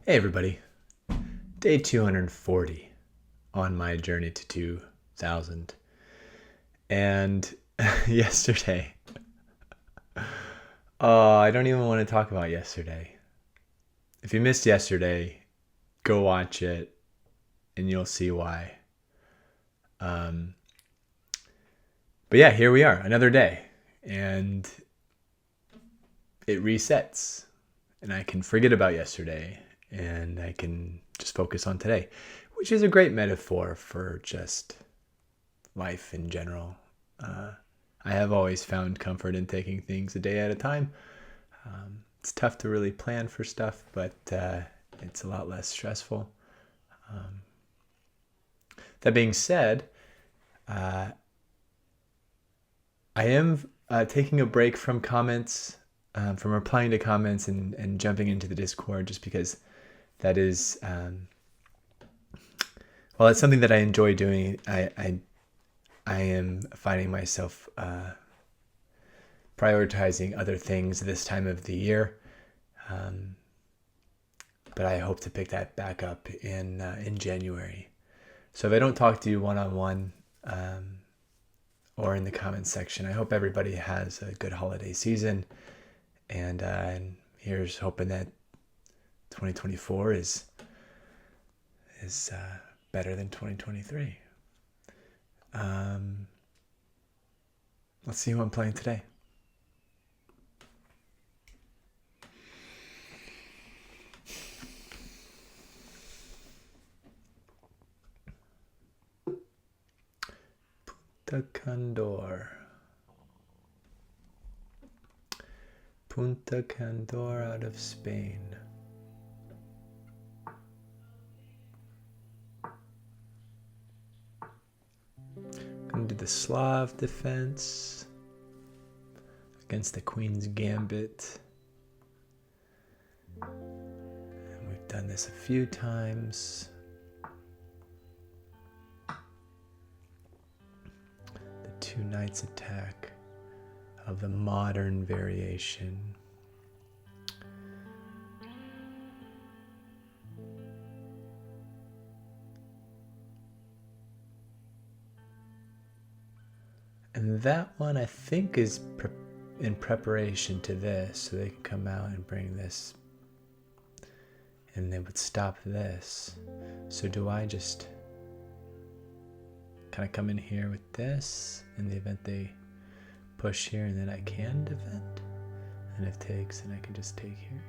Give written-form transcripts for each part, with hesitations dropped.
Hey everybody, day 240 on my journey to 2000. And yesterday, I don't even want to talk about yesterday. If you missed yesterday, go watch it and you'll see why. But yeah, here we are, another day, and it resets, and I can forget about yesterday, and I can just focus on today, which is a great metaphor for just life in general. I have always found comfort in taking things a day at a time. It's tough to really plan for stuff, but it's a lot less stressful. That being said, I am taking a break from comments, from replying to comments and jumping into the Discord, just because that is, well, it's something that I enjoy doing. I am finding myself prioritizing other things this time of the year, but I hope to pick that back up in January. So if I don't talk to you one-on-one or in the comments section, I hope everybody has a good holiday season, and here's hoping that 2024 is better than 2023. Let's see who I'm playing today. Punta Candor out of Spain. Gonna do the Slav Defense against the Queen's Gambit. And we've done this a few times. Two Knights attack of the modern variation. And that one I think is in preparation to this, so they can come out and bring this, and they would stop this. So do I just kind of come in here with this in the event they push here, and then I can defend? And if takes, then I can just take here.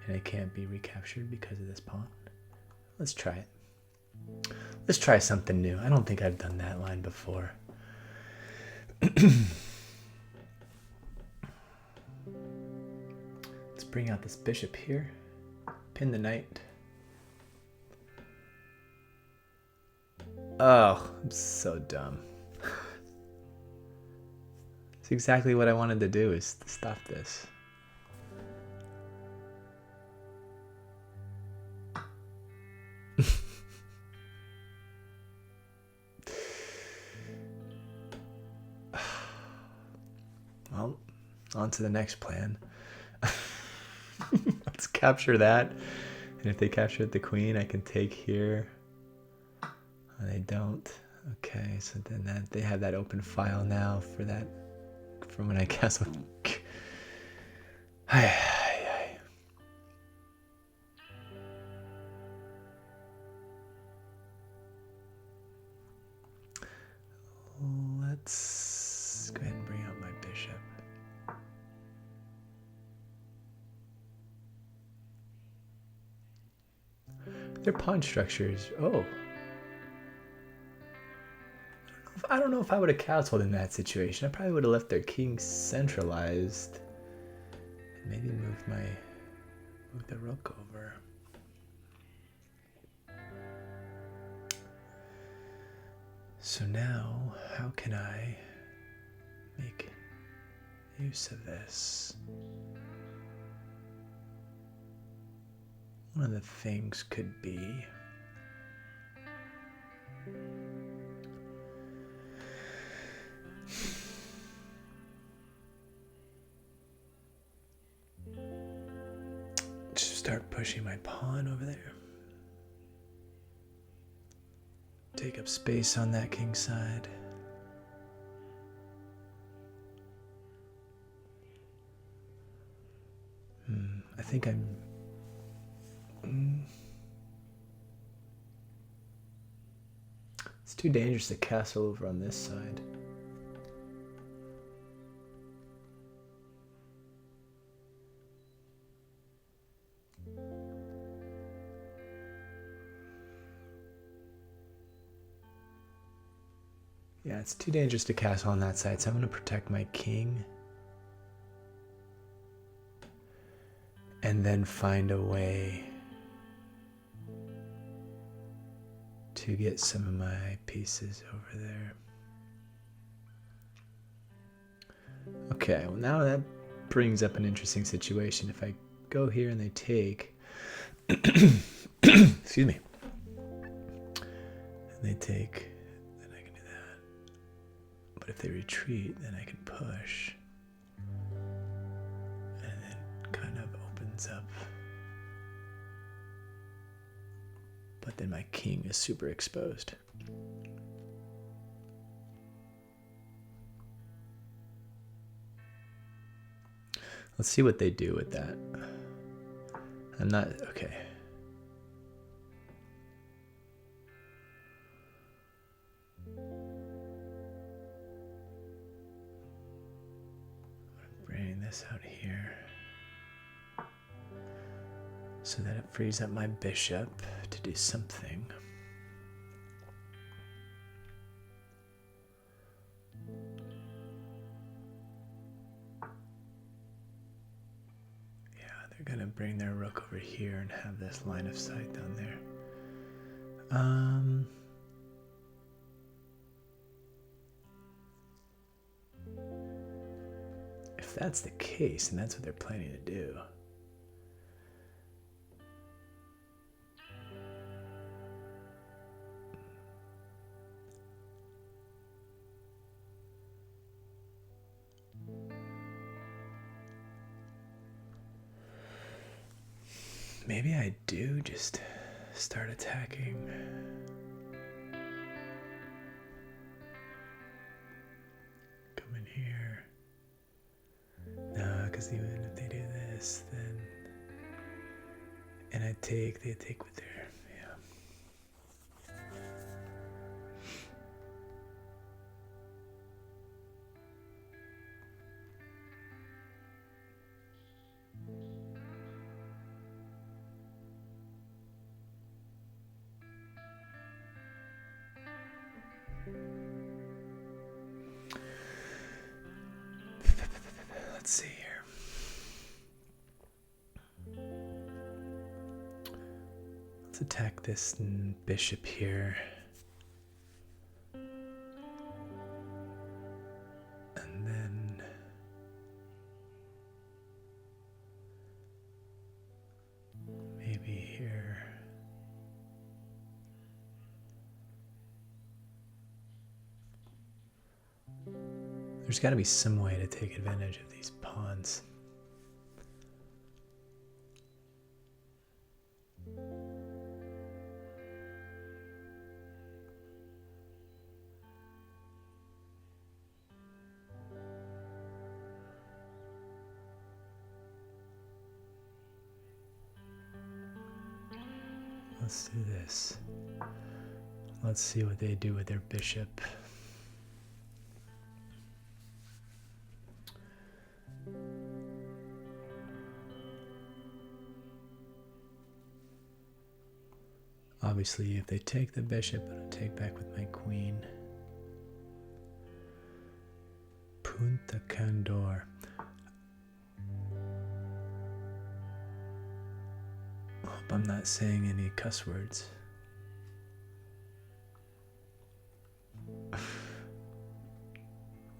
And it can't be recaptured because of this pawn. Let's try it. Let's try something new. I don't think I've done that line before. Let's bring out this bishop here. Pin the knight. Oh, I'm so dumb. It's exactly what I wanted to do, is to stop this. Well, on to the next plan. Let's capture that. And if they capture the queen, I can take here. They don't. Okay, so then that they have that open file now for that, from when I castled. Let's go ahead and bring out my bishop. Their pawn structures. Oh. I don't know if I would have castled in that situation. I probably would have left their king centralized. And maybe move the rook over. So now, how can I make use of this? One of the things could be start pushing pushing my pawn over there. Take up space on that king side. I think I'm... It's too dangerous to castle over on this side. Yeah, it's too dangerous to castle on that side, so I'm going to protect my king. And then find a way to get some of my pieces over there. Okay, well now that brings up an interesting situation. If I go here and they take, excuse me, and they take, then I can do that. But if they retreat, then I can push. And then kind of opens up. But then my king is super exposed. Let's see what they do with that. I'm not, okay. I'm bringing this out here so that it frees up my bishop to do something. They're gonna bring their rook over here and have this line of sight down there. If that's the case, and that's what they're planning to do, maybe I do just start attacking. Come in here. No, because even if they do this, then... And I take, they take with their... Let's see here. Let's attack this bishop here. And then maybe here. There's got to be some way to take advantage of these pawns. Let's do this. Let's see what they do with their bishop. Obviously, if they take the bishop, I'll take back with my queen. Punta Candor. Hope I'm not saying any cuss words.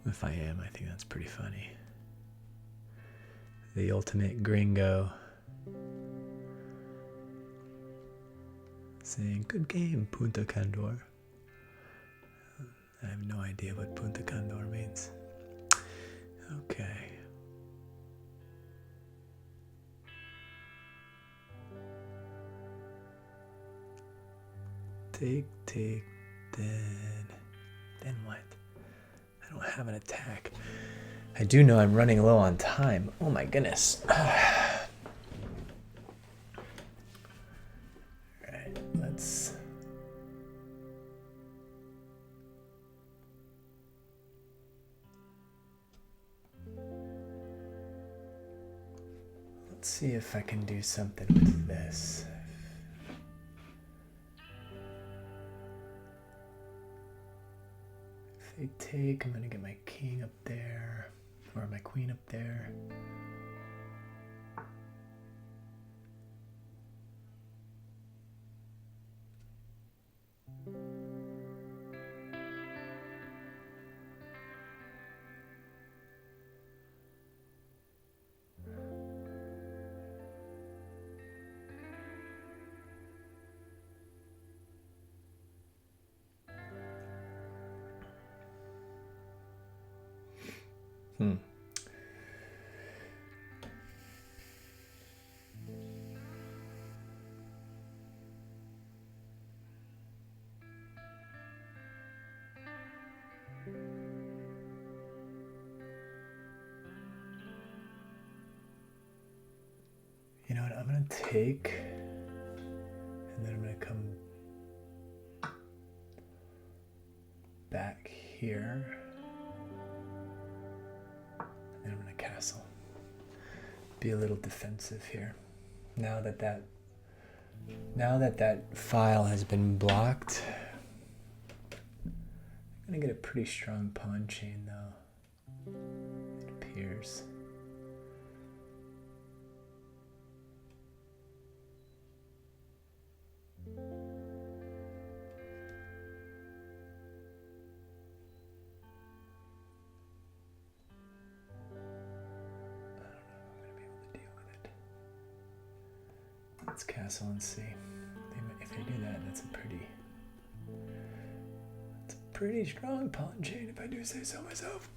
If I am, I think that's pretty funny. The ultimate gringo. Saying, good game, Punta Candor. I have no idea what Punta Candor means. Okay. Take, then what? I don't have an attack. I do know I'm running low on time. Oh my goodness. Alright, let's see if I can do something with this. If they take, I'm gonna get my king up there, or my queen up there. You know what, I'm gonna take, and then I'm gonna come back here, and I'm gonna castle. Be a little defensive here. Now that that file has been blocked, I'm gonna get a pretty strong pawn chain though, it appears. Let's castle and see. If I do that, that's a pretty strong pawn chain, if I do say so myself.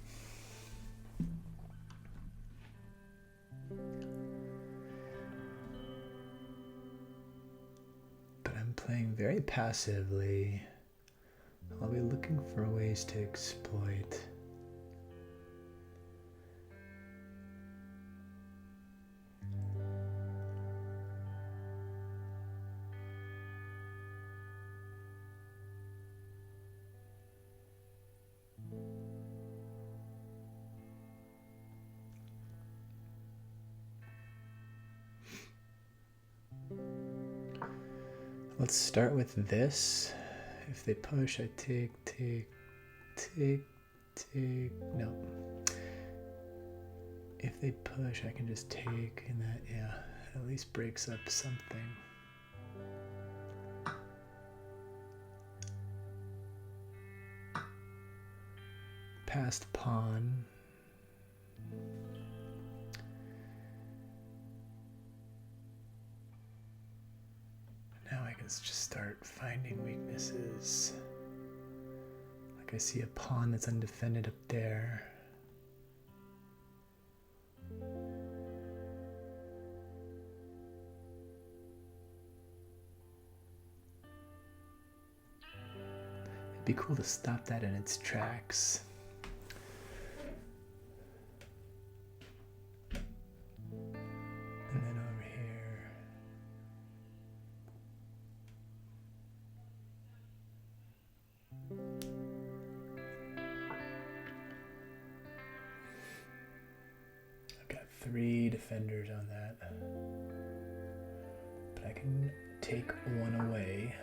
But I'm playing very passively. I'll be looking for ways to exploit. Let's start with this. If they push, I take. No. If they push, I can just take, and that, yeah, at least breaks up something. Passed pawn. Now I can just start finding weaknesses. Like I see a pawn that's undefended up there. It'd be cool to stop that in its tracks. And then over here. I've got 3 defenders on that. But I can take one away.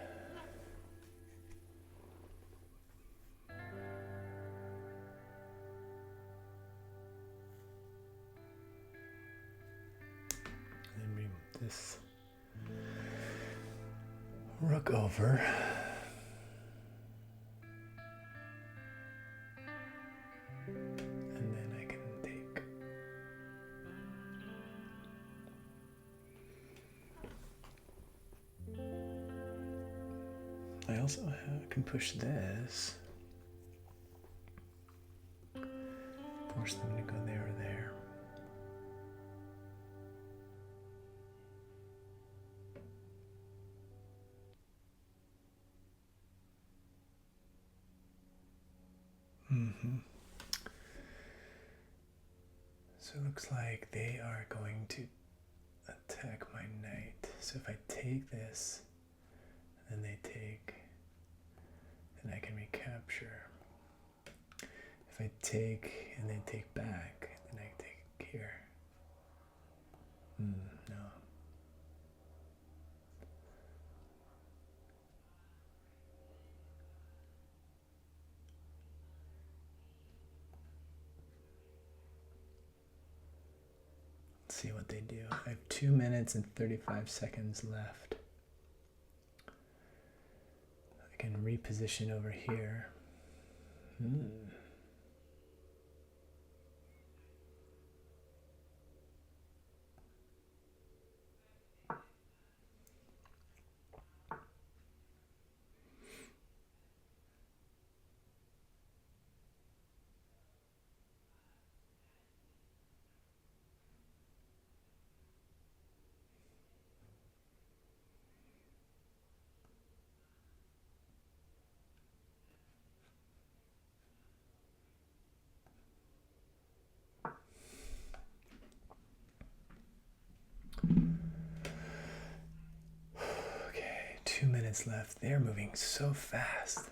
This rook over. And then I can take. I also can push this. Force them to go there or there. So it looks like they are going to attack my knight. So if I take this, then they take, then I can recapture. If I take and they take back, then I take here. No. Let's see what they do. I have 2 minutes and 35 seconds left. I can reposition over here. Okay, 2 minutes left. They're moving so fast.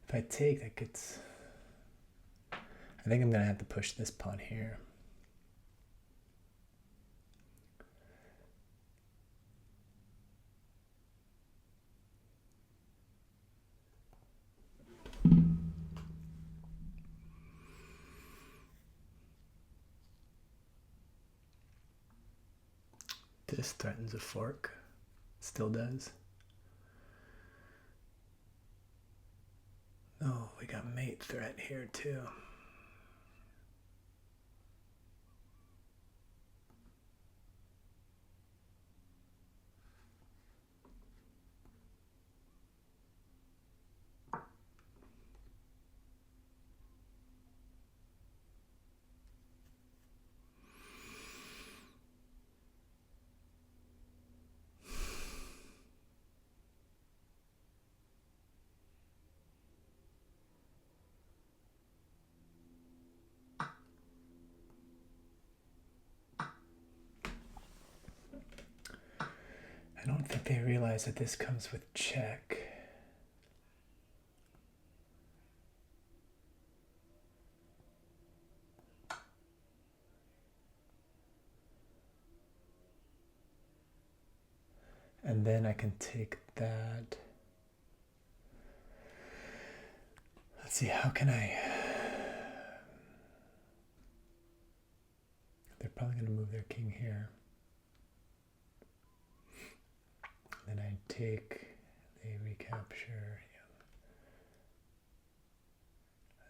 If I take, that gets... I think I'm going to have to push this pawn here. This threatens a fork. Still does. Oh, we got mate threat here too. I don't think they realize that this comes with check. And then I can take that. Let's see, how can I... They're probably going to move their king here. Then I take, they recapture.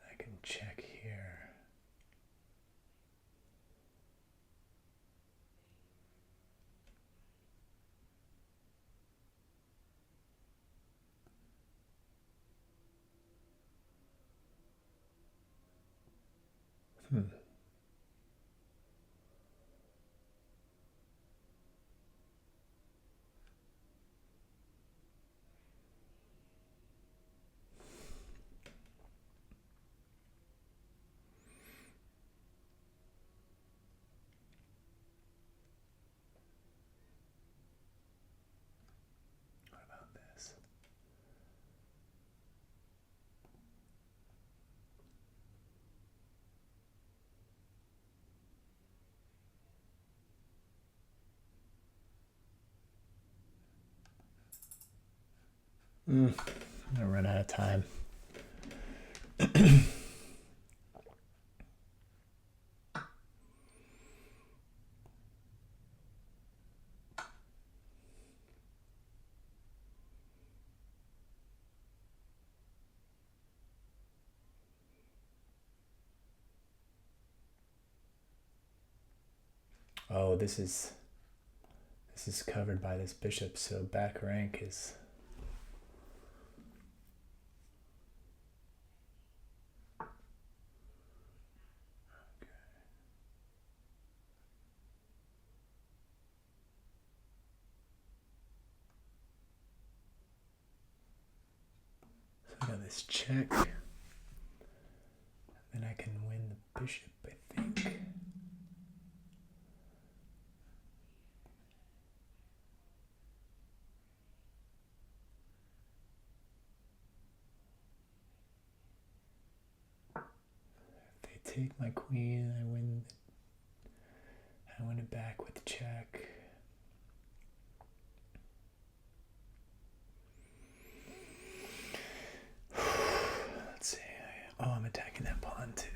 I can check here. What about this? I'm gonna run out of time. Oh, this is covered by this bishop, so back rank is... this check. Then I can win the bishop, I think. If they take my queen, I win it back with the check. Let's see. Oh, I'm attacking that pawn too.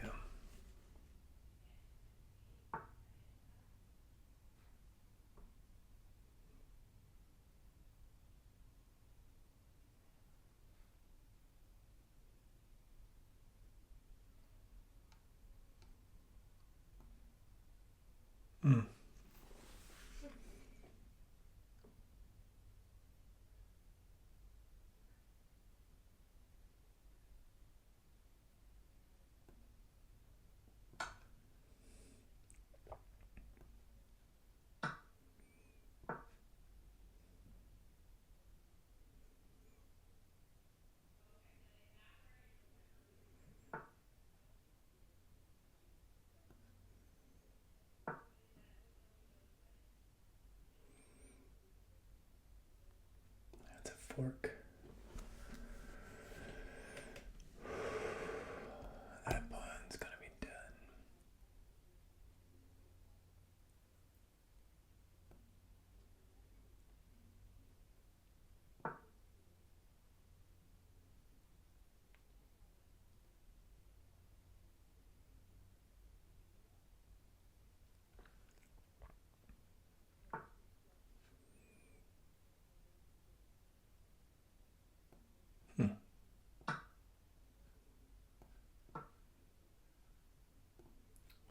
That's a fork. That pawn's gonna be done.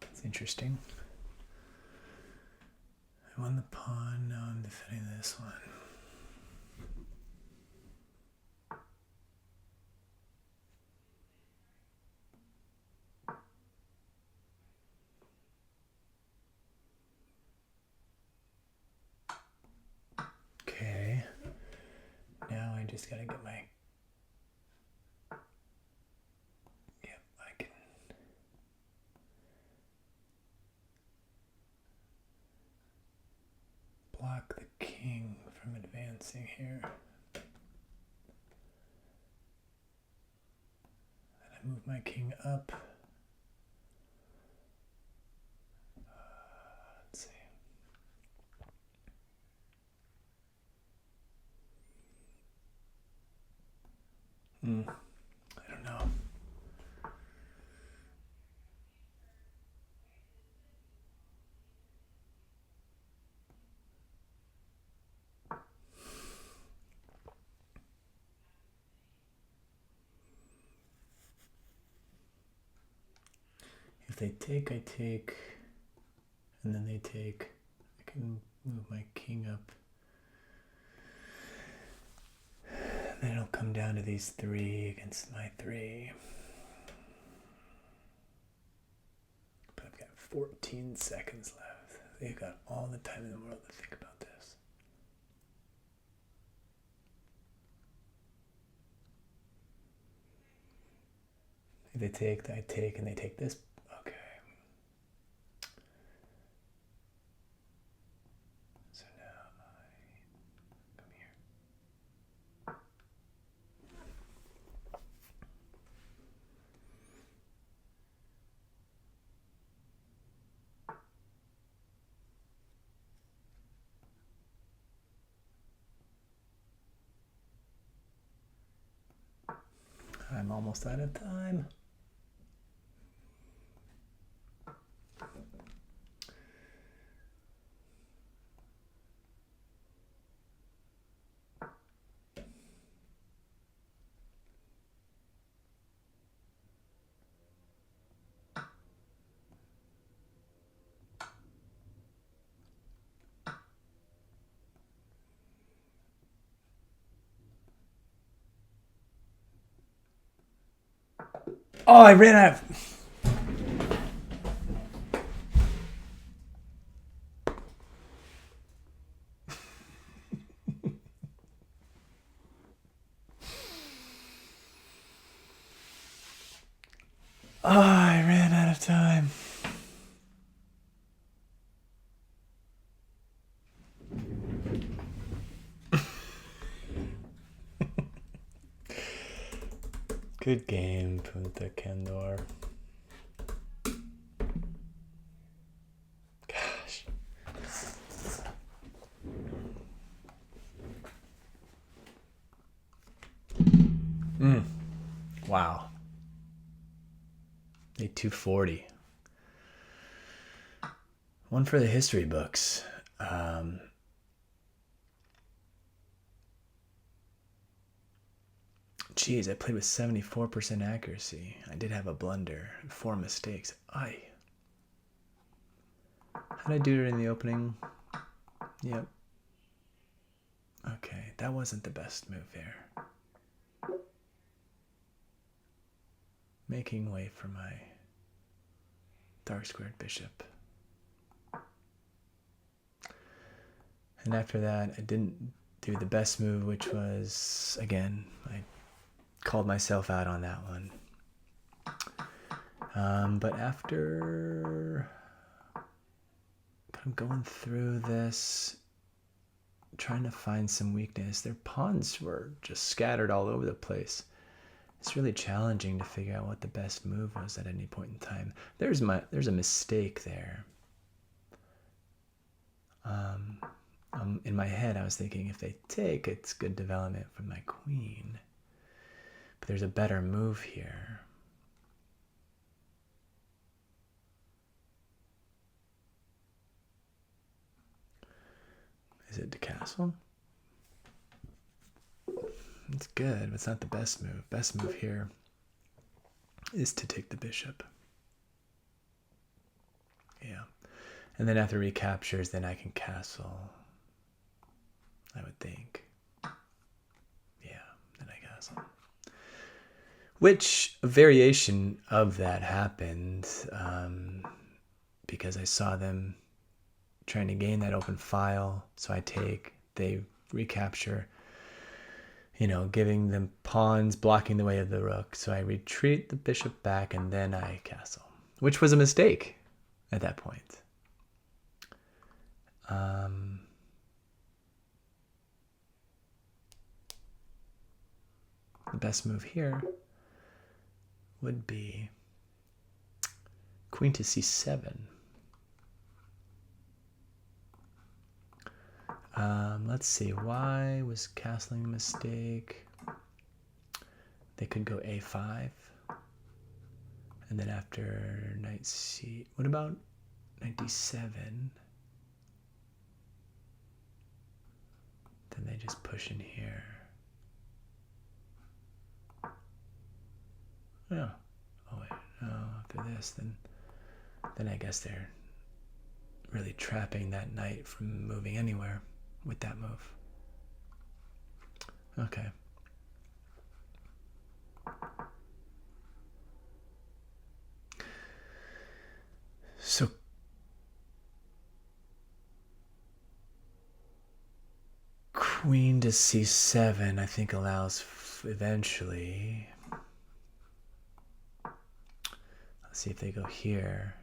That's interesting. I won the pawn, now I'm defending this one. Okay. Now I just gotta get my... Yep, I can... block the king from advancing here. And I move my king up. Let's see. I don't know. If they take, I take, and then they take, I can move my king up. Then it'll come down to these three against my three. But I've got 14 seconds left. They've got all the time in the world to think about this. If they take, I take, and they take this. Okay. So now I come here. I'm almost out of time. Oh, I ran out of... I ran out of time. Good game, Punta Candor. Gosh. Wow. 240. One for the history books. Geez, I played with 74% accuracy. I did have a blunder. 4 mistakes. Aye. How'd I do it in the opening? Yep. Okay, that wasn't the best move there. Making way for my dark squared bishop. And after that, I didn't do the best move, which was, again, I called myself out on that one. But after kind of going through this, trying to find some weakness, their pawns were just scattered all over the place. It's really challenging to figure out what the best move was at any point in time. There's a mistake there. In my head, I was thinking if they take, it's good development for my queen. But there's a better move here. Is it to castle? It's good, but it's not the best move. Best move here is to take the bishop. Yeah. And then after recaptures, then I can castle. I would think. Yeah, then I castle. Which a variation of that happened because I saw them trying to gain that open file. So I take, they recapture, giving them pawns, blocking the way of the rook. So I retreat the bishop back and then I castle, which was a mistake at that point. The best move here would be queen to c7. Let's see, why was castling a mistake? They could go a5. And then after knight c, what about knight d7? Then they just push in here. Oh, wait, no, after this, then I guess they're really trapping that knight from moving anywhere with that move. Okay. So queen to c7, I think, allows eventually. Let's see if they go here.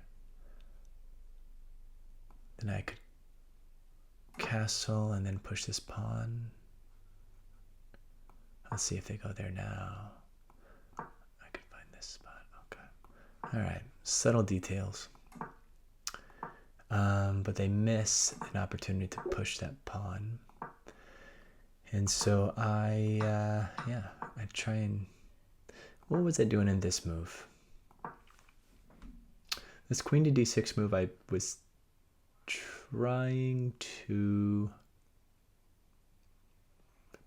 Then I could castle and then push this pawn. Let's see if they go there now. I could find this spot. Okay. All right. Subtle details. But they miss an opportunity to push that pawn. And so I try and... What was I doing in this move? This queen to d6 move, I was trying to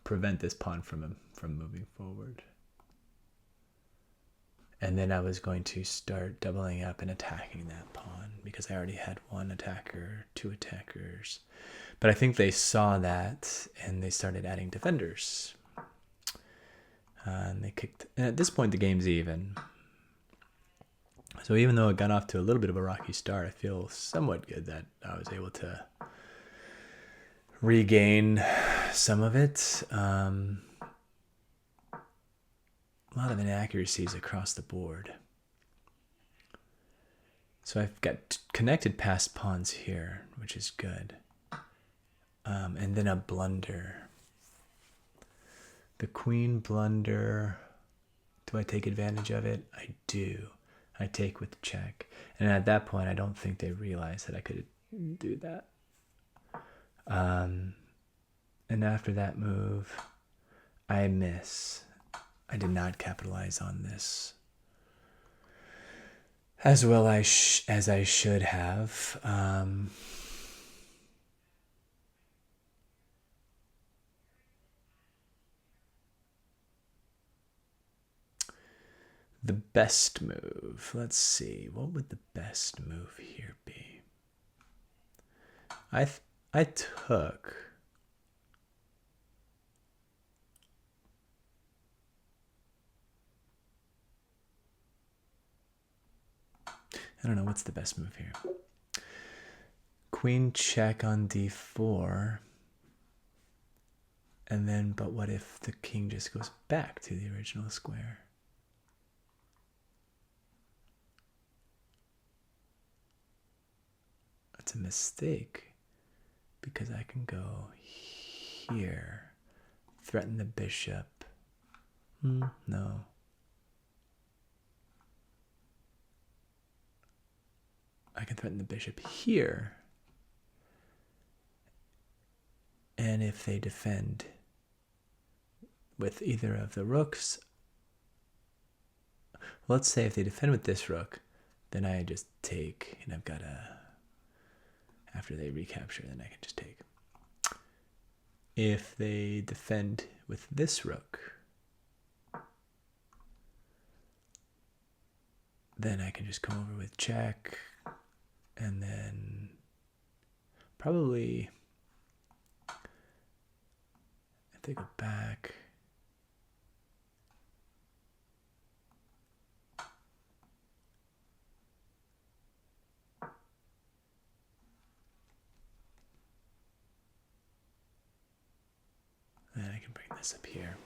prevent this pawn from moving forward. And then I was going to start doubling up and attacking that pawn because I already had one attacker, two attackers. But I think they saw that and they started adding defenders. And they kicked, and at this point the game's even. So even though it got off to a little bit of a rocky start, I feel somewhat good that I was able to regain some of it. A lot of inaccuracies across the board. So I've got connected passed pawns here, which is good. And then a blunder. The queen blunder. Do I take advantage of it? I do. I take with check. And at that point, I don't think they realized that I could do that. And after that move, I miss. I did not capitalize on this as well as I should have. The best move. Let's see. What would the best move here be? I took. I don't know. What's the best move here? Queen check on d4. And then, but what if the king just goes back to the original square? That's a mistake, because I can go here, threaten the bishop. No. I can threaten the bishop here. And if they defend with either of the rooks, let's say if they defend with this rook, then I just take, and I've got after they recapture, then I can just take. If they defend with this rook, then I can just come over with check, and then probably if they go back, then I can bring this up here.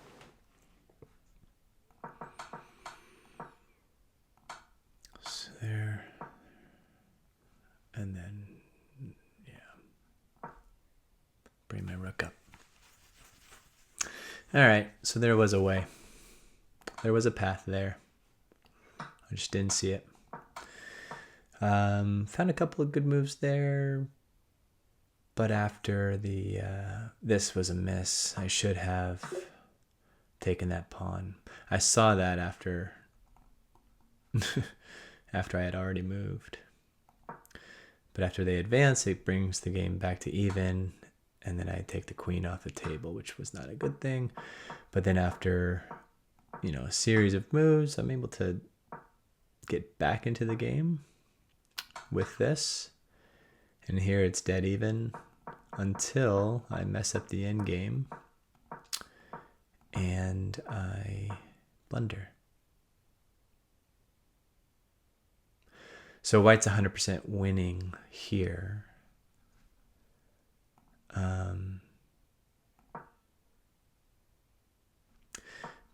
So there. And then, yeah, bring my rook up. All right, so there was a way. There was a path there. I just didn't see it. Found a couple of good moves there, but after this was a miss. I should have taken that pawn. I saw that after after I had already moved. But after they advance, it brings the game back to even, and then I take the queen off the table, which was not a good thing. But then after, a series of moves, I'm able to get back into the game with this. And here it's dead even until I mess up the end game and I blunder. So white's 100% winning here.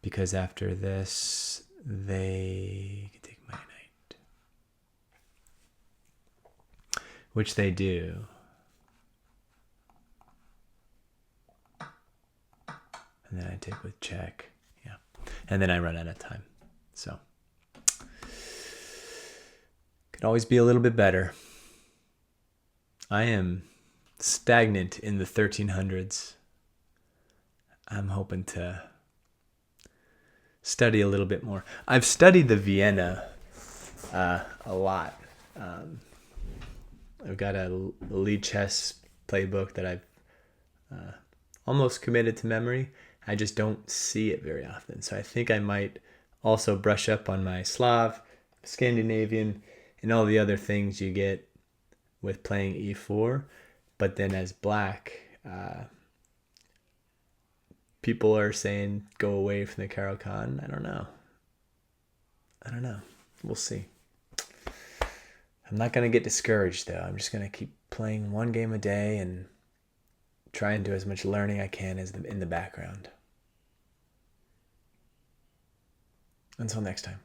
Because after this, they can take my knight. Which they do. And then I take with check. Yeah. And then I run out of time. So could always be a little bit better. I am stagnant in the 1300s. I'm hoping to study a little bit more. I've studied the Vienna a lot. I've got a lead chess playbook that I've almost committed to memory. I just don't see it very often. So I think I might also brush up on my Slav, Scandinavian, and all the other things you get with playing e4. But then as black, people are saying go away from the Carlsen. I don't know. We'll see. I'm not going to get discouraged, though. I'm just going to keep playing one game a day and try and do as much learning I can in the background. Until next time.